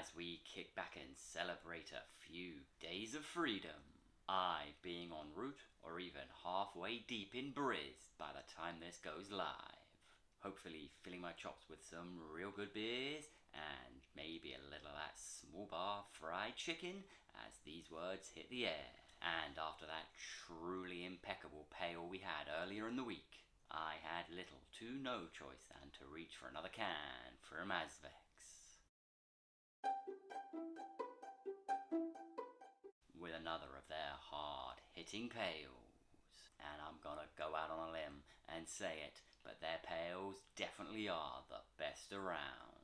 as we kick back and celebrate a few days of freedom. I being en route or even halfway deep in Briz by the time this goes live. Hopefully filling my chops with some real good beers and maybe a little of that small bar fried chicken as these words hit the air. And after that truly impeccable pale we had earlier in the week, I had little to no choice than to reach for another can from Azvex. With another of their hard-hitting pales. And I'm gonna go out on a limb and say it, but their pales definitely are the best around.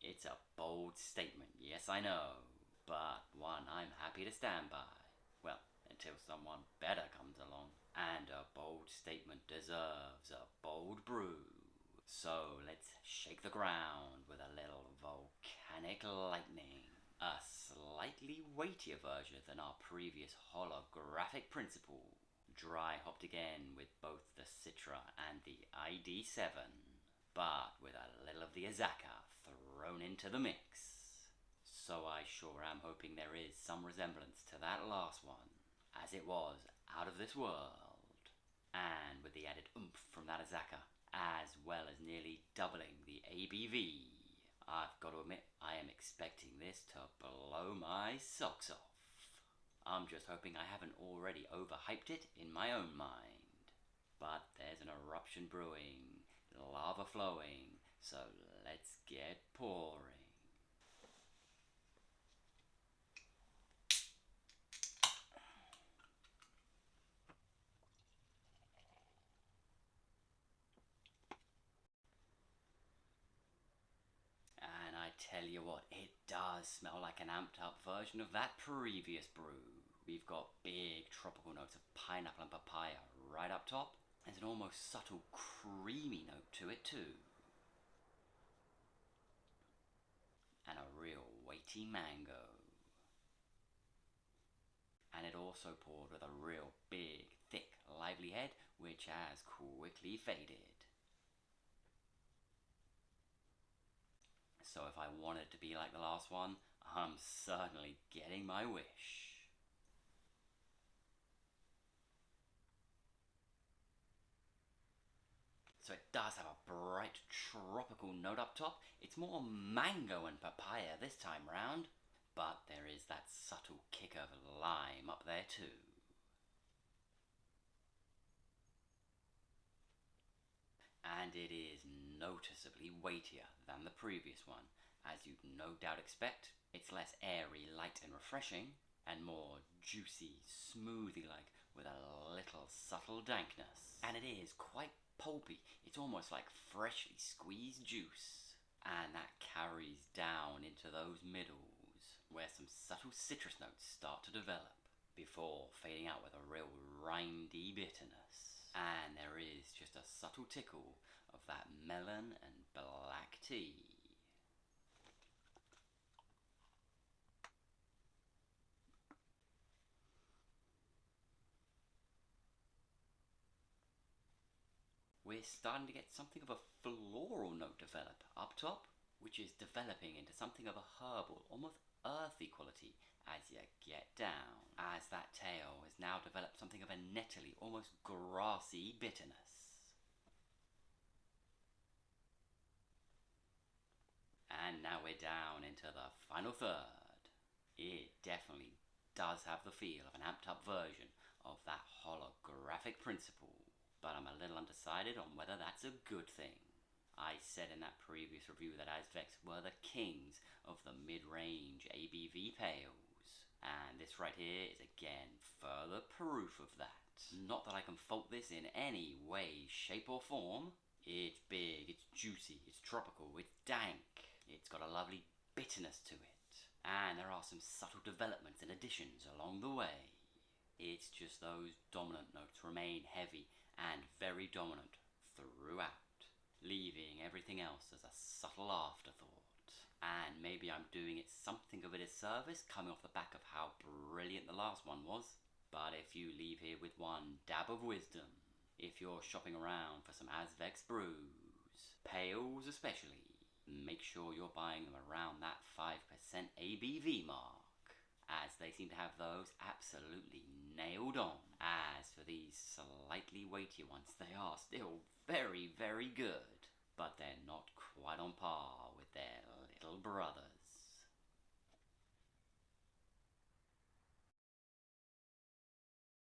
It's a bold statement, yes I know, but one I'm happy to stand by. Well, until someone better comes along. And a bold statement deserves a bold brew. So let's shake the ground with a little volcanic lightning. A slightly weightier version than our previous holographic principle. Dry hopped again with both the Citra and the ID7, but with a little of the Azaka thrown into the mix. So I sure am hoping there is some resemblance to that last one, as it was out of this world. And with the added oomph from that Azaka, as well as nearly doubling the ABV, I've got to admit I am expecting this to blow my socks off. I'm just hoping I haven't already overhyped it in my own mind. But there's an eruption brewing, lava flowing, so let's get pouring. And I tell you what, it does smell like an amped up version of that previous brew. We've got big tropical notes of pineapple and papaya right up top. There's an almost subtle creamy note to it too. And a real weighty mango. And it also poured with a real big, thick, lively head, which has quickly faded. So if I wanted to be like the last one, I'm certainly getting my wish. So it does have a bright tropical note up top. It's more mango and papaya this time round, but there is that subtle kick of lime up there too. And it is noticeably weightier than the previous one, as you'd no doubt expect. It's less airy, light and refreshing, and more juicy, smoothie-like, with a little subtle dankness. And it is quite pulpy. It's almost like freshly squeezed juice. And that carries down into those middles, where some subtle citrus notes start to develop, before fading out with a real rindy bitterness. And there is just a subtle tickle of that melon and black tea. We're starting to get something of a floral note develop up top, which is developing into something of a herbal, almost earthy quality as you get down. As that tail has now developed something of a nettly, almost grassy bitterness. And now we're down into the final third. It definitely does have the feel of an amped up version of that holographic principle, but I'm a little undecided on whether that's a good thing. I said in that previous review that Azvex were the kings of the mid-range ABV pales, and this right here is again further proof of that. Not that I can fault this in any way, shape or form. It's big, it's juicy, it's tropical, it's dank, it's got a lovely bitterness to it, and there are some subtle developments and additions along the way. It's just those dominant notes remain heavy and very dominant throughout, leaving everything else as a subtle afterthought. And maybe I'm doing it something of a disservice coming off the back of how brilliant the last one was, but if you leave here with one dab of wisdom, if you're shopping around for some Azvex brews, pales especially, make sure you're buying them around that 5% ABV mark, as they seem to have those absolutely nailed on. As for these slightly weightier ones, they are still very, very good, but they're not quite on par with their little brothers.